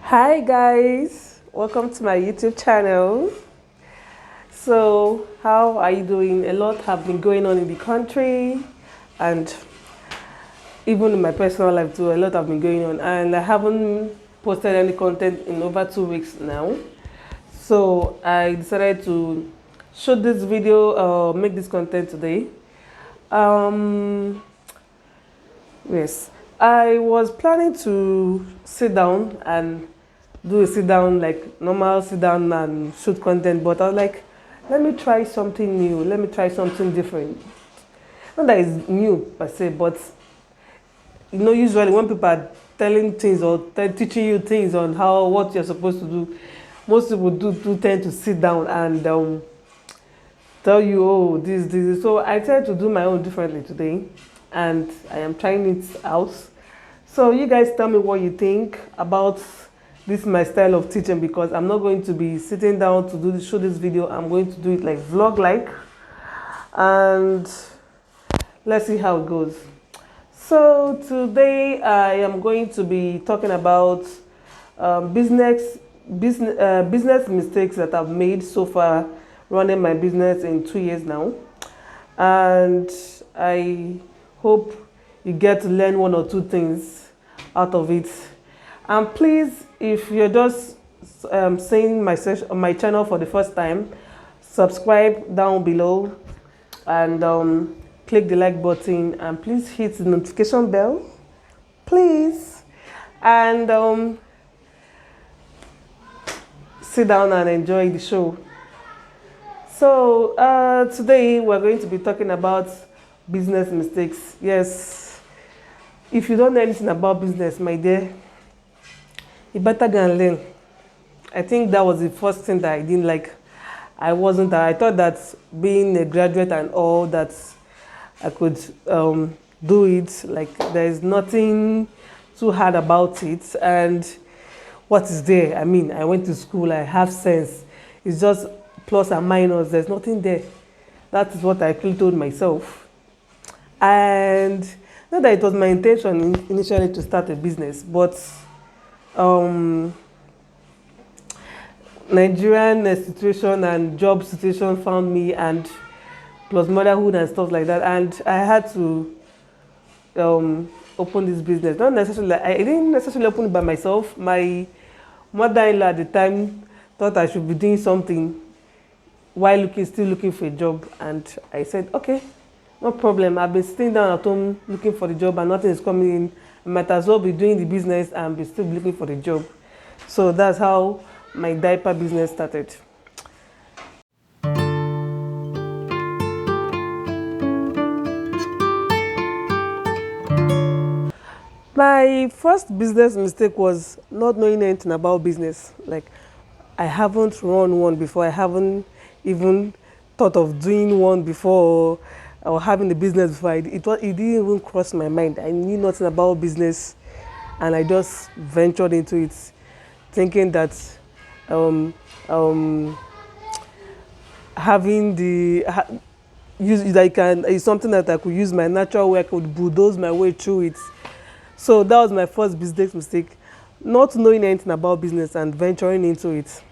Hi guys, welcome to my YouTube channel. So how are you doing? A lot have been going on in the country and even in my personal life too. A lot have been going on and I haven't posted any content in over 2 weeks now. So I decided to shoot this video, make this content today. Yes, I was planning to sit down and do a sit down, like normal sit down and shoot content, but I was like, let me try something new, let me try something different. Not that it's new per se, but usually when people are telling things or teaching you things on what you're supposed to do, most people do tend to sit down and tell you, oh, this. So I tried to do my own differently today, and I am trying it out. So you guys tell me what you think about this my style of teaching, because I'm not going to be sitting down to show this video. I'm going to do it like vlog like, and let's see how it goes. So today I am going to be talking about business mistakes that I've made so far running my business in 2 years now, and I hope you get to learn one or two things out of it. And please, if you're just seeing my channel for the first time, subscribe down below and click the like button, and please hit the notification bell, please, and sit down and enjoy the show. So today we're going to be talking about business mistakes. Yes, if you don't know anything about business, my dear, you better go and learn. I think that was the first thing that I didn't like. I thought that being a graduate and all that I could do it, like there's nothing too hard about it. And what is there? I mean, I went to school, I have sense. It's just plus and minus, there's nothing there. That is what I actually told myself. And not that it was my intention initially to start a business, but Nigerian situation and job situation found me, and plus motherhood and stuff like that, and I had to open this business. Not necessarily, I didn't necessarily open it by myself. My mother-in-law at the time thought I should be doing something while still looking for a job, and I said, okay, no problem. I've been sitting down at home looking for the job and nothing is coming in. I might as well be doing the business and be still looking for the job. So that's how my diaper business started. My first business mistake was not knowing anything about business. Like, I haven't run one before. I haven't even thought of doing one before, or having a business before. It didn't even cross my mind. I knew nothing about business, and I just ventured into it, thinking that having is something that I could use my natural way. I could bulldoze my way through it. So that was my first business mistake, not knowing anything about business and venturing into it.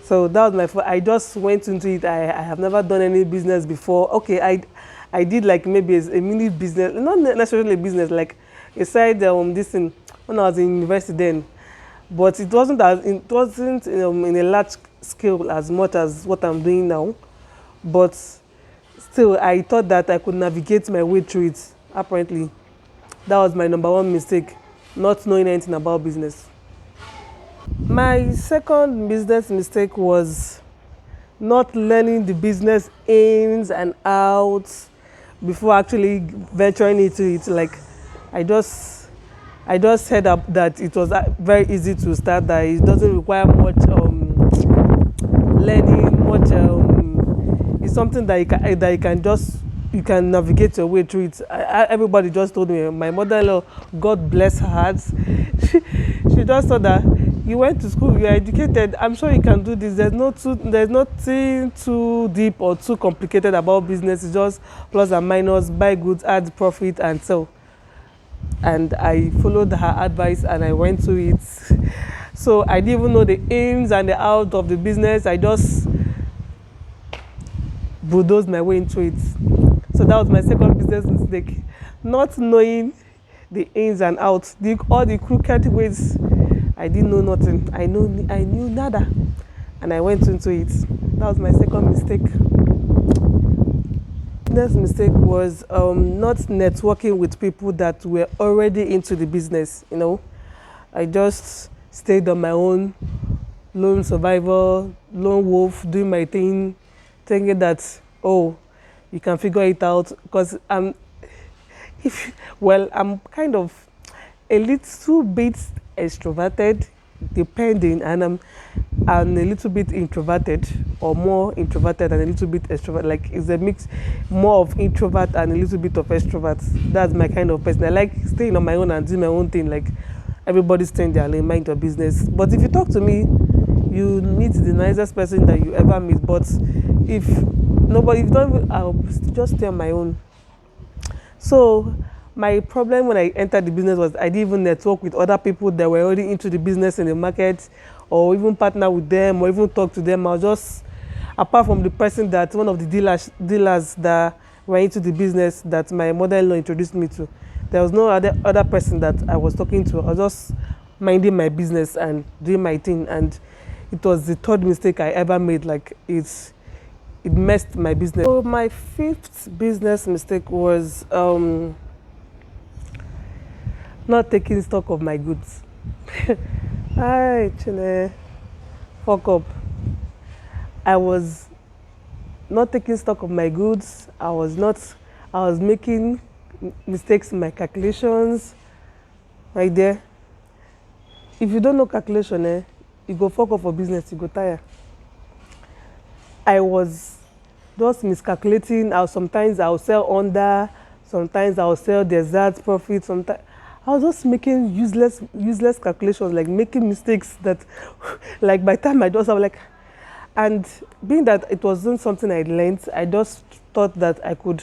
So that was my first. I just went into it. I have never done any business before. Okay, I did like maybe a mini business, not necessarily a business, like a side this thing when I was in university then, but it wasn't in a large scale as much as what I'm doing now. But still, I thought that I could navigate my way through it. Apparently, that was my number one mistake, not knowing anything about business. My second business mistake was not learning the business ins and outs before actually venturing into it. Like, I just heard up that it was very easy to start, that it doesn't require much learning, much it's something that you can navigate your way through it. Everybody just told me. My mother-in-law, God bless her heart, she just thought that you went to school, you are educated, I'm sure you can do this. There's nothing too deep or too complicated about business. It's just plus and minus, buy goods, add profit, and sell. And I followed her advice and I went to it. So I didn't even know the ins and the outs of the business. I just bulldozed my way into it. So that was my second business mistake. Not knowing the ins and outs, all the crooked ways. I didn't know nothing. I knew nada. And I went into it. That was my second mistake. Next mistake was not networking with people that were already into the business. I just stayed on my own, lone survivor, lone wolf, doing my thing, thinking that, oh, you can figure it out. Because I'm kind of a little bit extroverted, depending, and I'm a little bit introverted, or more introverted and a little bit extrovert. Like, it's a mix, more of introvert and a little bit of extrovert. That's my kind of person. I like staying on my own and doing my own thing. Like, everybody's staying there and mind your business. But if you talk to me, you meet the nicest person that you ever meet. But if nobody, if you don't, I'll just stay on my own. So my problem when I entered the business was I didn't even network with other people that were already into the business in the market, or even partner with them, or even talk to them. I was just, apart from the person that one of the dealers that were into the business that my mother-in-law introduced me to, there was no other person that I was talking to. I was just minding my business and doing my thing, and it was the third mistake I ever made. Like, it messed my business. So my fifth business mistake was not taking stock of my goods. Hi, Chile. Fuck up. I was not taking stock of my goods. I was making mistakes in my calculations. Right there. If you don't know calculation, you go fuck up for business, you go tire. I was just miscalculating. Sometimes I'll sell under, sometimes I'll sell the exact profit. Sometimes I was just making useless calculations, like making mistakes that, like, by the time I was like, and being that it wasn't something I learned, I just thought that I could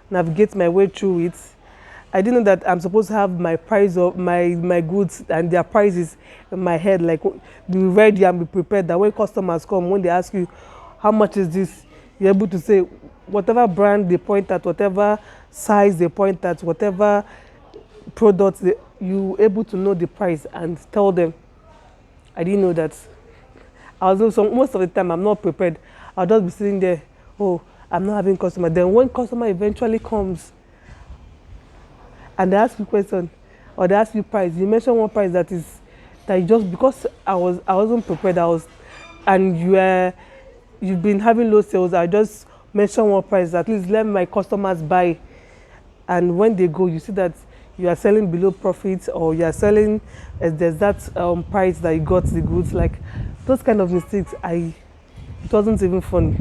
navigate my way through it. I didn't know that I'm supposed to have my price of my goods and their prices in my head, like be ready and be prepared that when customers come, when they ask you how much is this, you're able to say whatever brand they point at, whatever size they point at, whatever products you're able to know the price and tell them. I didn't know that. I was also, most of the time I'm not prepared. I'll just be sitting there, oh, I'm not having customer. Then when customer eventually comes and they ask you question or they ask you price, you mention one price that you just, because I wasn't prepared, and you've been having low sales, I just mention one price, at least let my customers buy. And when they go, you see that you are selling below profit, or you are selling there's that price that you got the goods. Like, those kind of mistakes, it wasn't even funny.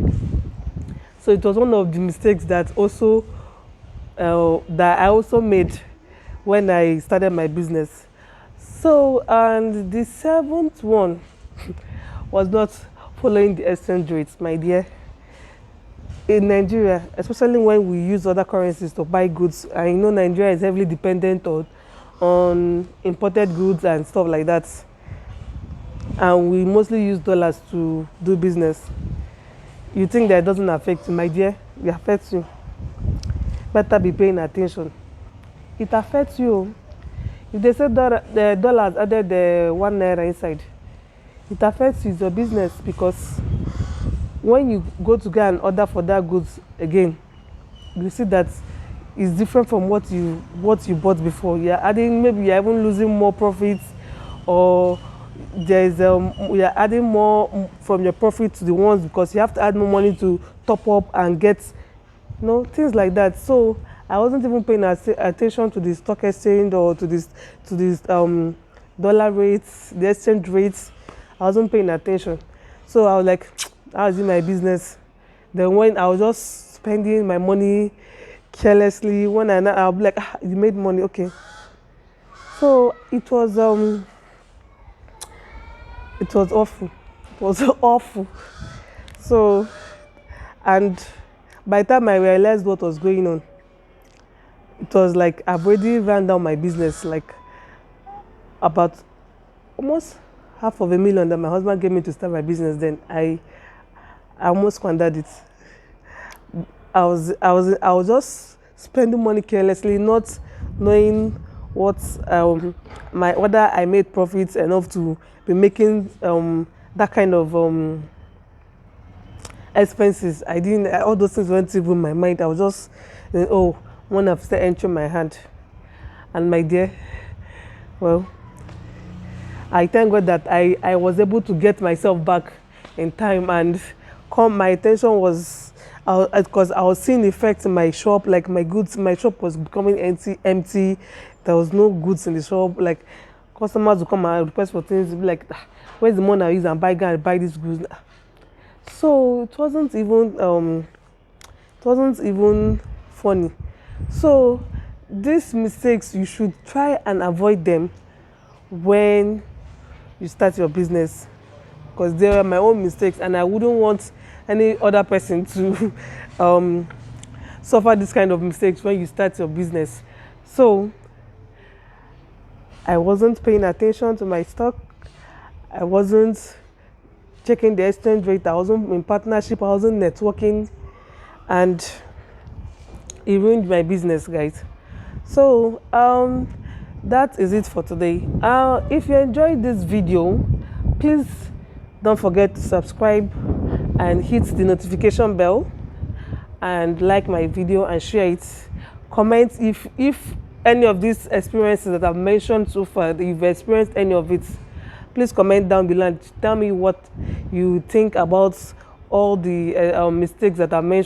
So it was one of the mistakes that I also made when I started my business. So, and the seventh one was not following the exchange rates, my dear. In Nigeria, especially when we use other currencies to buy goods, I know Nigeria is heavily dependent on imported goods and stuff like that. And we mostly use dollars to do business. You think that it doesn't affect you, my dear? It affects you. Better be paying attention. It affects you. If they say the dollars added the 1 naira inside, it affects you, your business, because when you go to get an order for that goods again, you see that it's different from what you bought before. You're adding, maybe you're even losing more profits, or you're adding more from your profit to the ones, because you have to add more money to top up and get, things like that. So I wasn't even paying attention to the stock exchange or to this dollar rates, the exchange rates. I wasn't paying attention. So I was like, I was in my business. Then when I was just spending my money carelessly, when I'll be like, you made money, okay. So it was awful. It was awful. So, and by the time I realized what was going on, it was like I've already ran down my business, like about almost 500,000 that my husband gave me to start my business. Then I almost squandered it. I was just spending money carelessly, not knowing what my whether I made profits enough to be making that kind of expenses. I didn't. All those things weren't even in my mind. I was just, oh, one have started entering my hand, and my dear, well, I thank God that I was able to get myself back in time, and come my attention was because I was seeing effects in my shop, like my shop was becoming empty. There was no goods in the shop. Like customers would come and request for things, be like, "Ah, where's the money I use and buy these goods?" So it wasn't even funny. So these mistakes, you should try and avoid them when you start your business, because they were my own mistakes and I wouldn't want any other person to suffer this kind of mistakes when you start your business. So I wasn't paying attention to my stock. I wasn't checking the exchange rate. I wasn't in partnership. I wasn't networking, and it ruined my business, guys. So that is it for today. If you enjoyed this video, please don't forget to subscribe and hit the notification bell, and like my video and share it. Comment if any of these experiences that I've mentioned so far, if you've experienced any of it. Please comment down below and tell me what you think about all the mistakes that I've mentioned.